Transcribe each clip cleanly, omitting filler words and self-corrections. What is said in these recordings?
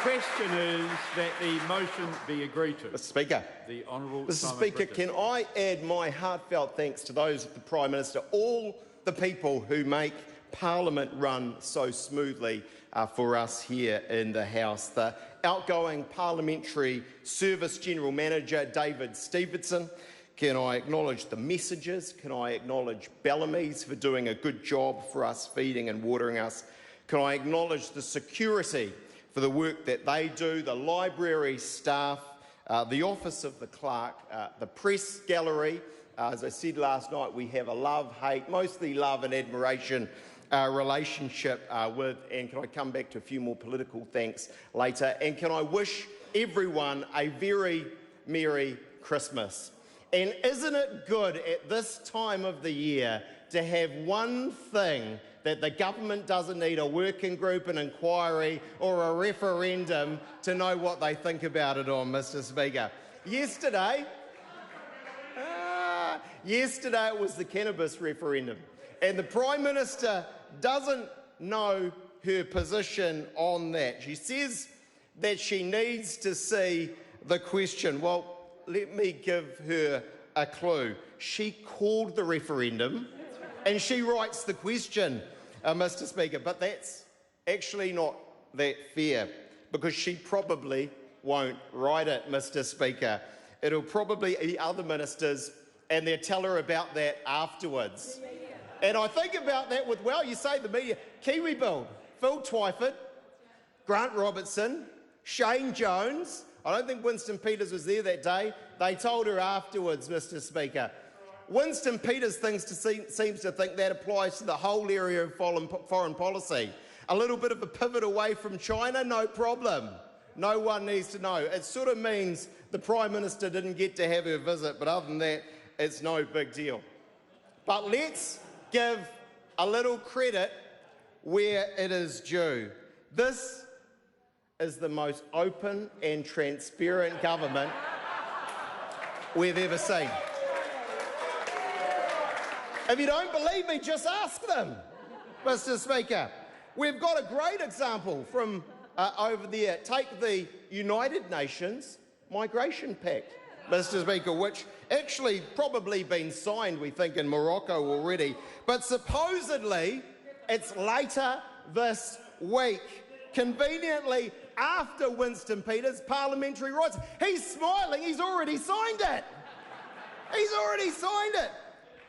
question is that the motion be agreed to. Mr Speaker. The Honourable Mr Speaker, can I add my heartfelt thanks to those of the Prime Minister, all the people who make Parliament run so smoothly for us here in the House. The outgoing Parliamentary Service General Manager, David Stevenson. Can I acknowledge the messengers? Can I acknowledge Bellamy's for doing a good job for us, feeding and watering us? Can I acknowledge the security for the work that they do, the library staff, the Office of the Clerk, the Press Gallery. As I said last night, we have a love-hate, mostly love and admiration relationship with, and can I come back to a few more political thanks later, and can I wish everyone a very Merry Christmas. And isn't it good at this time of the year to have one thing that the government doesn't need a working group, an inquiry or a referendum to know what they think about it on, Mr Speaker? Yesterday it was the cannabis referendum, and the Prime Minister doesn't know her position on that. She says that she needs to see the question. Well, let me give her a clue. She called the referendum and she writes the question, Mr Speaker, but that's actually not that fair because she probably won't write it, Mr Speaker. It'll probably be other ministers and they'll tell her about that afterwards. And I think about that with, well, you say the media, Kiwi Build, Phil Twyford, Grant Robertson, Shane Jones. I don't think Winston Peters was there that day. They told her afterwards, Mr Speaker. Winston Peters seems to think that applies to the whole area of foreign policy. A little bit of a pivot away from China, no problem. No one needs to know. It sort of means the Prime Minister didn't get to have her visit, but other than that, it's no big deal. But let's give a little credit where it is due. This is the most open and transparent government we've ever seen. If you don't believe me, just ask them, Mr Speaker. We've got a great example from over there. Take the United Nations Migration Pact, Mr Speaker, which actually probably been signed, we think, in Morocco already. But supposedly, it's later this week, conveniently after Winston Peters' parliamentary rights. He's smiling, he's already signed it. He's already signed it.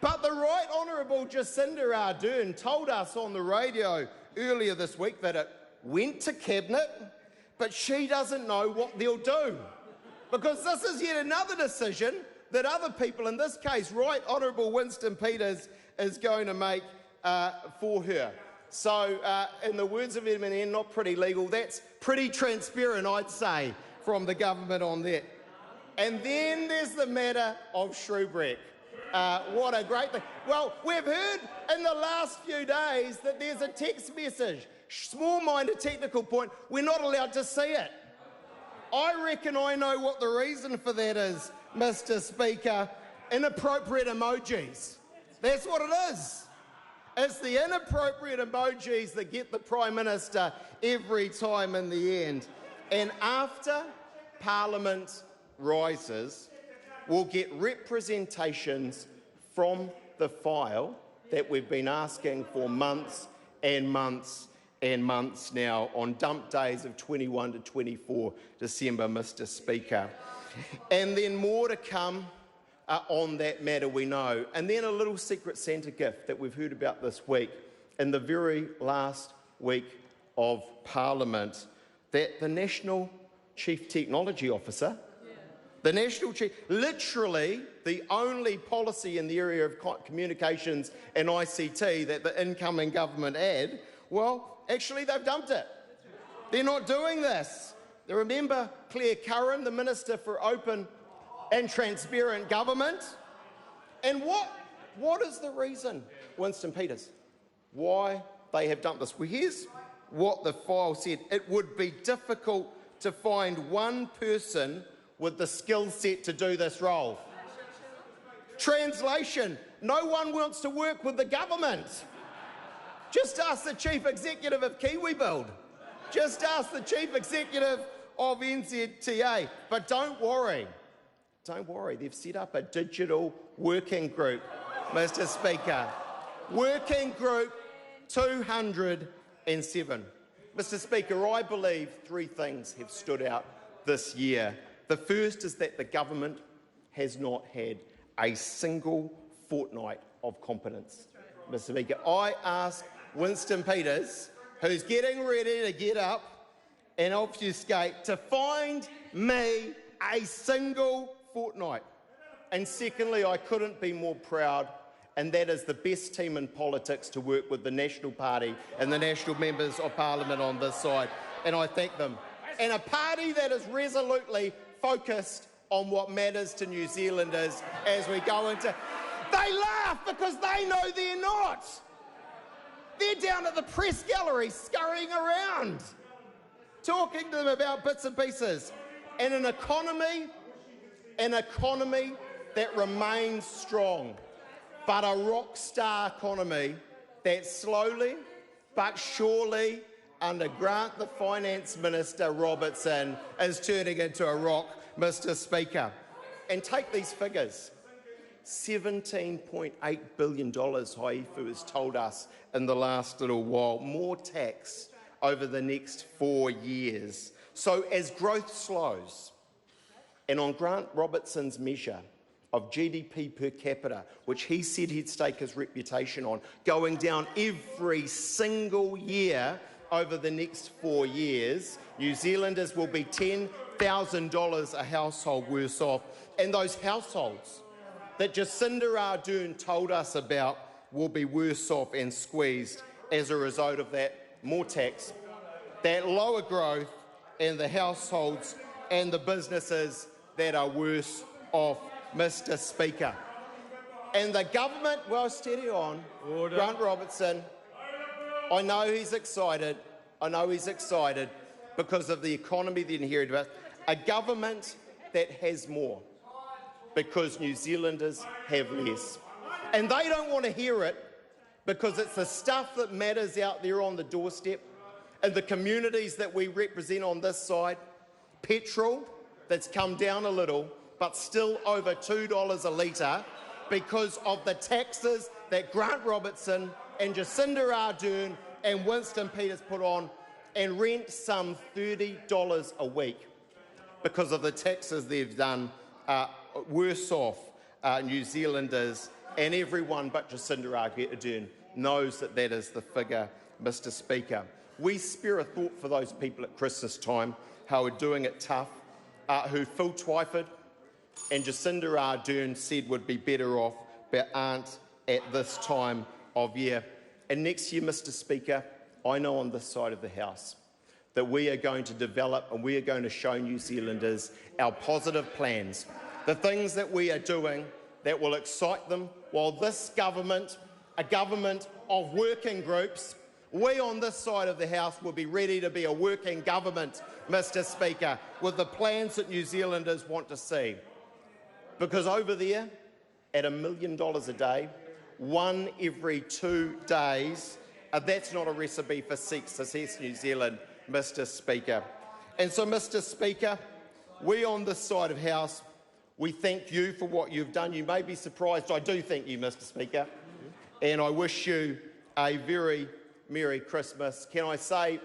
But the Right Honourable Jacinda Ardern told us on the radio earlier this week that it went to Cabinet, but she doesn't know what they'll do. Because this is yet another decision that other people, in this case, Right Honourable Winston Peters, is going to make for her. So, in the words of Edmund, not pretty legal, that's pretty transparent, I'd say, from the government on that. And then there's the matter of Shrewsbury. What a great thing. Well, we've heard in the last few days that there's a text message. Small-minded technical point, we're not allowed to see it. I reckon I know what the reason for that is, Mr Speaker. Inappropriate emojis. That's what it is. It's the inappropriate emojis that get the Prime Minister every time in the end. And after Parliament rises, we'll get representations from the file that we've been asking for months and months and months now on dump days of 21 to 24 December, Mr Speaker. And then more to come on that matter, we know. And then a little secret Santa gift that we've heard about this week, in the very last week of Parliament, that the National Chief Technology Officer, the National Chief, literally the only policy in the area of communications and ICT that the incoming government had, well, actually they've dumped it. They're not doing this. Remember Claire Curran, the Minister for Open and Transparent Government? And what is the reason, Winston Peters, why they have dumped this? Well, here's what the file said. It would be difficult to find one person with the skill set to do this role. Translation, no one wants to work with the government. Just ask the Chief Executive of Kiwi Build. Just ask the Chief Executive of NZTA. But don't worry, they've set up a digital working group, Mr. Speaker. Working Group 207. Mr. Speaker, I believe three things have stood out this year. The first is that the government has not had a single fortnight of competence. Mr. Speaker, I ask Winston Peters, who's getting ready to get up and obfuscate, to find me a single fortnight. And secondly, I couldn't be more proud, and that is the best team in politics to work with the National Party and the national members of Parliament on this side, and I thank them. And a party that is resolutely focused on what matters to New Zealanders as we go into... They laugh because they know they're not. They're down at the press gallery scurrying around, talking to them about bits and pieces. And an economy that remains strong, but a rock star economy that slowly but surely, under Grant the Finance Minister Robertson, is turning into a rock, Mr. Speaker. And take these figures. $17.8 billion, Haifu has told us in the last little while, more tax over the next 4 years. So as growth slows, and on Grant Robertson's measure of GDP per capita, which he said he'd stake his reputation on, going down every single year over the next 4 years, New Zealanders will be $10,000 a household worse off. And those households that Jacinda Ardern told us about will be worse off and squeezed as a result of that more tax, that lower growth, and the households and the businesses that are worse off, Mr. Speaker. And the government, well, steady on, Order. Grant Robertson, I know he's excited because of the economy that inherited us, a government that has more, because New Zealanders have less. And they don't want to hear it because it's the stuff that matters out there on the doorstep and the communities that we represent on this side. Petrol, that's come down a little, but still over $2 a litre because of the taxes that Grant Robertson and Jacinda Ardern and Winston Peters put on, and rent some $30 a week because of the taxes they've done. Worse off New Zealanders, and everyone but Jacinda Ardern knows that that is the figure, Mr. Speaker. We spare a thought for those people at Christmas time who are doing it tough, who Phil Twyford and Jacinda Ardern said would be better off, but aren't at this time of year. And next year, Mr. Speaker, I know on this side of the House that we are going to develop and we are going to show New Zealanders our positive plans, the things that we are doing that will excite them, while this government, a government of working groups, we on this side of the House will be ready to be a working government, Mr. Speaker, with the plans that New Zealanders want to see. Because over there, at $1 million a day, one every 2 days, that's not a recipe for success, New Zealand, Mr. Speaker. And so, Mr. Speaker, we on this side of House, we thank you for what you've done. You may be surprised, I do thank you, Mr. Speaker, and I wish you a very Merry Christmas. Can I say,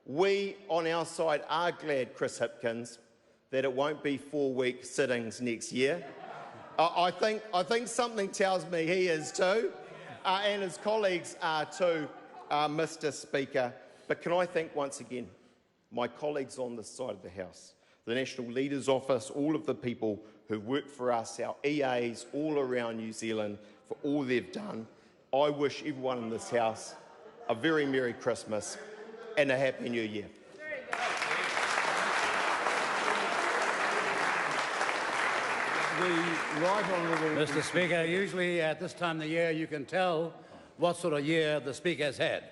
we on our side are glad, Chris Hipkins, that it won't be 4-week sittings next year. I think something tells me he is too, and his colleagues are too, Mr. Speaker. But can I thank once again my colleagues on this side of the House, the National Leaders Office, all of the people who work for us, our EAs all around New Zealand, for all they've done. I wish everyone in this House a very Merry Christmas and a Happy New Year. The Right Honourable... Mr. Speaker, usually at this time of the year you can tell what sort of year the Speaker has had.